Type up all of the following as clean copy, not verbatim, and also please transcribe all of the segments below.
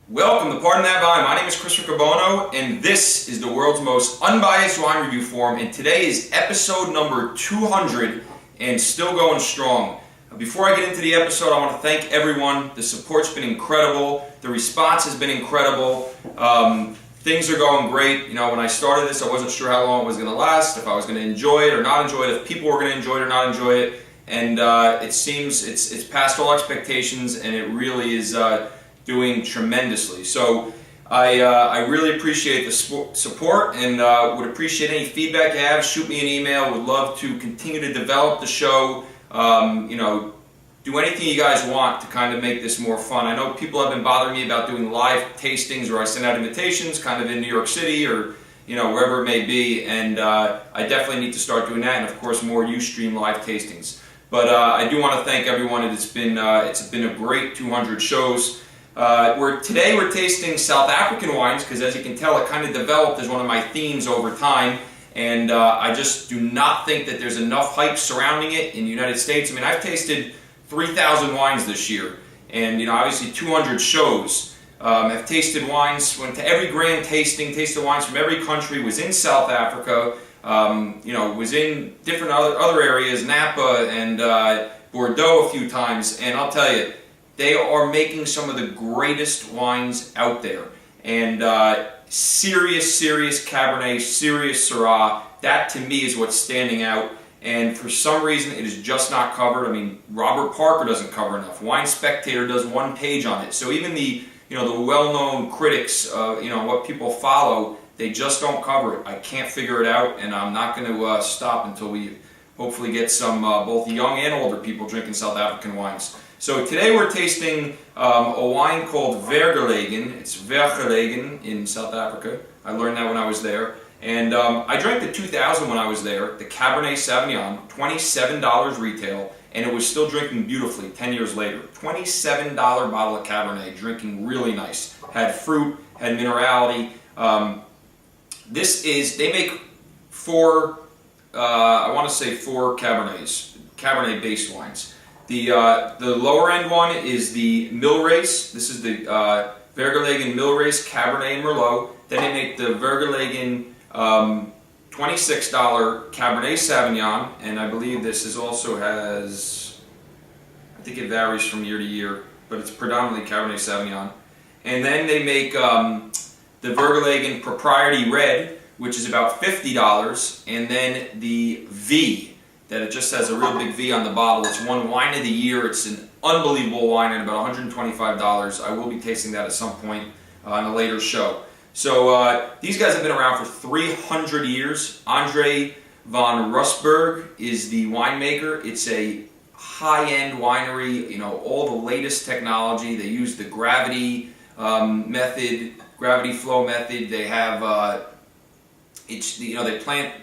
Welcome to Pardon That Vine. My name is Riccobono, and this is the world's most unbiased wine review forum, and today is episode number 200 and still going strong. Before I get into the episode, I want to thank everyone. The support's been incredible. The response has been incredible. Things are going great. You know, when I started this, I wasn't sure how long it was going to last, if I was going to enjoy it or not enjoy it, if people were going to enjoy it or not enjoy it. And it seems it's past all expectations, and it really is doing tremendously. So I really appreciate the support, and would appreciate any feedback you have. Shoot me an email. Would love to continue to develop the show. You know, do anything you guys want to kind of make this more fun. I know people have been bothering me about doing live tastings where I send out invitations kind of in New York City or, you know, wherever it may be, and I definitely need to start doing that, and of course more Ustream live tastings. But I do want to thank everyone. It's been a great 200 shows. Today we're tasting South African wines because, as you can tell, it kind of developed as one of my themes over time, and I just do not think that there's enough hype surrounding it in the United States. I mean, I've tasted 3,000 wines this year, and you know, obviously 200 shows. I've tasted wines, went to every grand tasting, tasted wines from every country, was in South Africa, you know, was in different other areas, Napa and Bordeaux a few times, and I'll tell you, they are making some of the greatest wines out there. And serious Cabernet, serious Syrah, that to me is what's standing out. And for some reason, it is just not covered. I mean, Robert Parker doesn't cover enough. Wine Spectator does one page on it. So even the well-known critics, you know, what people follow, they just don't cover it. I can't figure it out, and I'm not going to stop until we hopefully get some both young and older people drinking South African wines. So today we're tasting a wine called Vergelegen. It's Vergelegen in South Africa. I learned that when I was there. And I drank the 2000 when I was there, the Cabernet Sauvignon, $27 retail, and it was still drinking beautifully 10 years later. $27 bottle of Cabernet, drinking really nice. Had fruit, had minerality. They make four Cabernets, Cabernet-based wines. The lower end one is the Milrace. This is the Vergelegen Milrace Cabernet and Merlot. Then they make the Vergelegen $26 Cabernet Sauvignon, and I believe this also has, I think it varies from year to year, but it's predominantly Cabernet Sauvignon. And then they make the Vergelegen Propriety Red, which is about $50, and then the V, that it just has a real big V on the bottle. It's one wine of the year. It's an unbelievable wine at about $125. I will be tasting that at some point on a later show. So these guys have been around for 300 years. Andre van Rensburg is the winemaker. It's a high-end winery, you know, all the latest technology. They use the gravity method, gravity flow method. They have, they plant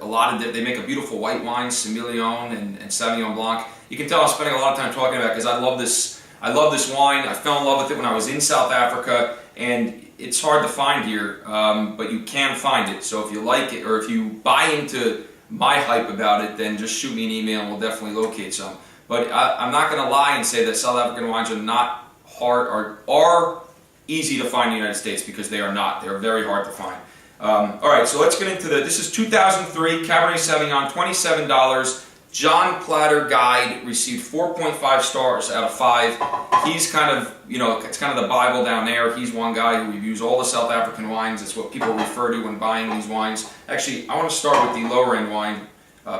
a lot of, they make a beautiful white wine, Semillon and Sauvignon Blanc. You can tell I'm spending a lot of time talking about it because I love this wine. I fell in love with it when I was in South Africa, and it's hard to find here, but you can find it. So if you like it, or if you buy into my hype about it, then just shoot me an email and we'll definitely locate some. But I'm not going to lie and say that South African wines are not hard, are easy to find in the United States, because they are not. They're very hard to find. Alright, so let's get into this is 2003 Cabernet Sauvignon, $27. John Platter Guide received 4.5 stars out of 5. He's kind of, you know, it's kind of the Bible down there. He's one guy who reviews all the South African wines. It's what people refer to when buying these wines. Actually, I want to start with the lower end wine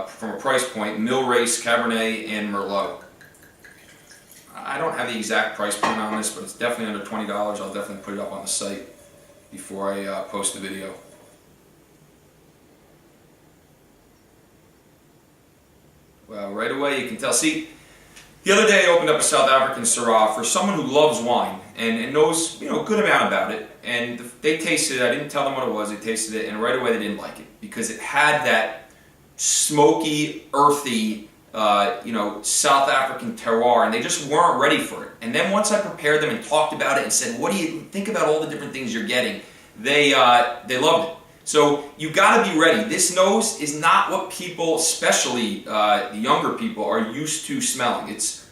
from a price point, Milrace, Cabernet, and Merlot. I don't have the exact price point on this, but it's definitely under $20. I'll definitely put it up on the site before I post the video. Well, right away you can tell. See, the other day I opened up a South African Syrah for someone who loves wine and knows, you know, a good amount about it. And they tasted it. I didn't tell them what it was. They tasted it, and right away they didn't like it because it had that smoky, earthy, you know, South African terroir, and they just weren't ready for it. And then once I prepared them and talked about it and said, "What do you think about all the different things you're getting?" They loved it. So you got to be ready. This nose is not what people, especially the younger people, are used to smelling. It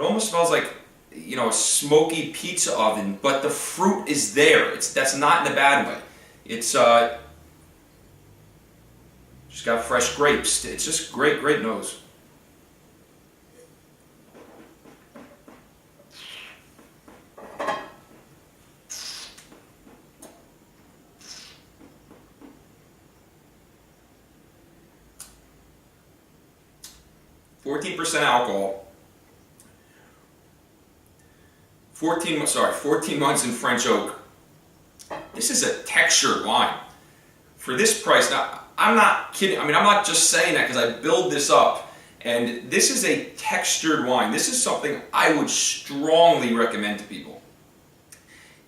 almost smells like a smoky pizza oven, but the fruit is there. That's not in a bad way. It's just got fresh grapes. It's just great nose. %14 alcohol. 14 months in French oak. This is a textured wine. For this price, now I'm not kidding. I mean, I'm not just saying that because I build this up. And this is a textured wine. This is something I would strongly recommend to people.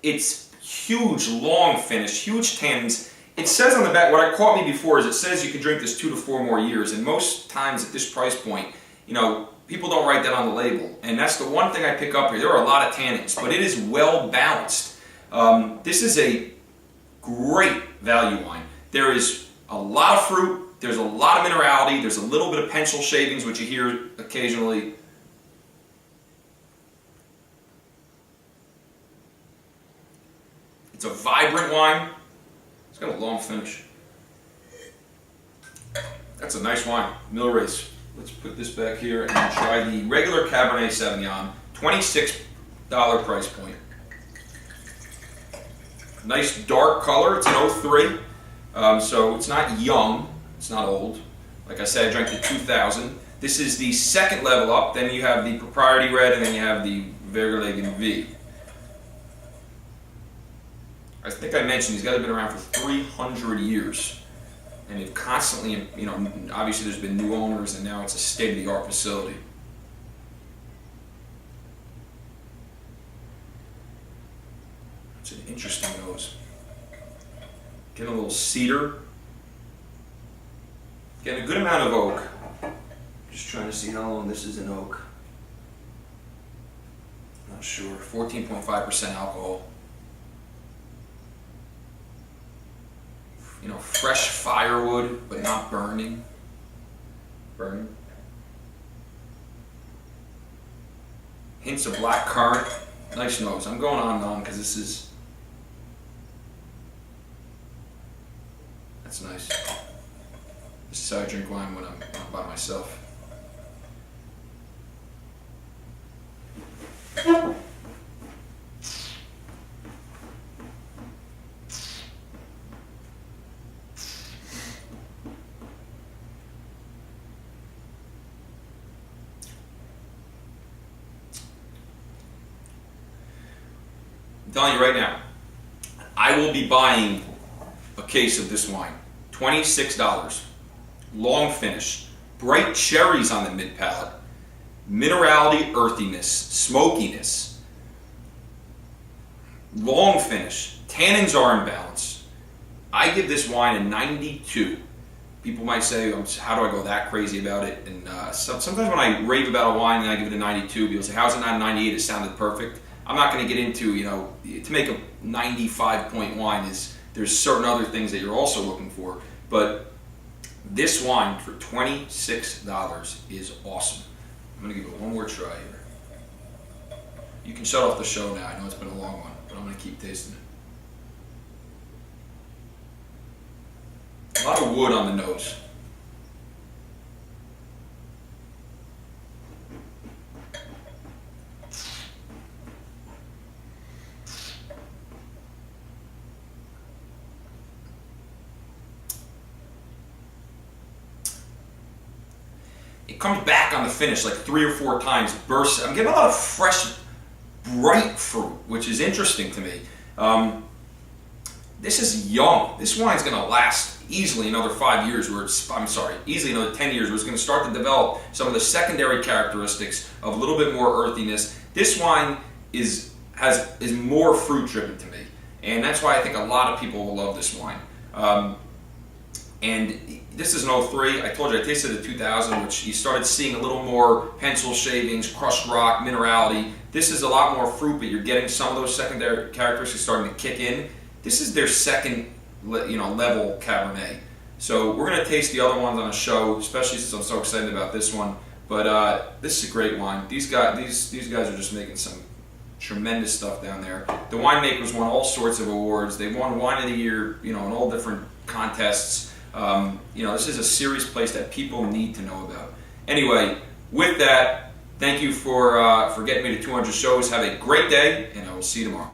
It's huge, long finish, huge tannins. It says on the back, what caught me before is it says you can drink this 2 to 4 more years. And most times at this price point, people don't write that on the label. And that's the one thing I pick up here. There are a lot of tannins, but it is well balanced. This is a great value wine. There is a lot of fruit, there's a lot of minerality, there's a little bit of pencil shavings, which you hear occasionally. It's a vibrant wine. It's got a long finish. That's a nice wine, Mill Race. Let's put this back here and try the regular Cabernet Sauvignon, $26 price point. Nice dark color, it's an 03, so it's not young, it's not old. Like I said, I drank the 2000. This is the second level up, then you have the Propriety Red, and then you have the Vergelegen V. I think I mentioned these guys have been around for 300 years. And they've constantly, obviously there's been new owners, and now it's a state-of-the-art facility. It's an interesting nose. Getting a little cedar. Getting a good amount of oak. Just trying to see how long this is in oak. Not sure. 14.5% alcohol. Fresh firewood, but not burning. Hints of black currant. Nice nose. I'm going on and on because that's nice. This is how I drink wine when I'm by myself. I'm telling you right now, I will be buying a case of this wine. $26. Long finish. Bright cherries on the mid palate. Minerality, earthiness, smokiness. Long finish. Tannins are in balance. I give this wine a 92. People might say, how do I go that crazy about it? And sometimes when I rave about a wine and I give it a 92, people say, how's it not a 98? It sounded perfect. I'm not going to get into, to make a 95-point wine there's certain other things that you're also looking for. But this wine for $26 is awesome. I'm going to give it one more try here. You can shut off the show now. I know it's been a long one, but I'm going to keep tasting it. A lot of wood on the nose. It comes back on the finish like 3 or 4 times, bursts. I'm getting a lot of fresh, bright fruit, which is interesting to me. This is young. This wine's going to last easily another 5 years, easily another 10 years, where it's going to start to develop some of the secondary characteristics of a little bit more earthiness. This wine is more fruit driven to me, and that's why I think a lot of people will love this wine. And this is an 03. I told you I tasted the 2000, which you started seeing a little more pencil shavings, crushed rock, minerality. This is a lot more fruit, but you're getting some of those secondary characteristics starting to kick in. This is their second, level Cabernet. So we're going to taste the other ones on the show, especially since I'm so excited about this one. But this is a great wine. These guys are just making some tremendous stuff down there. The winemakers won all sorts of awards. They won Wine of the Year, in all different contests. This is a serious place that people need to know about. Anyway, with that, thank you for getting me to 200 shows. Have a great day, and I will see you tomorrow.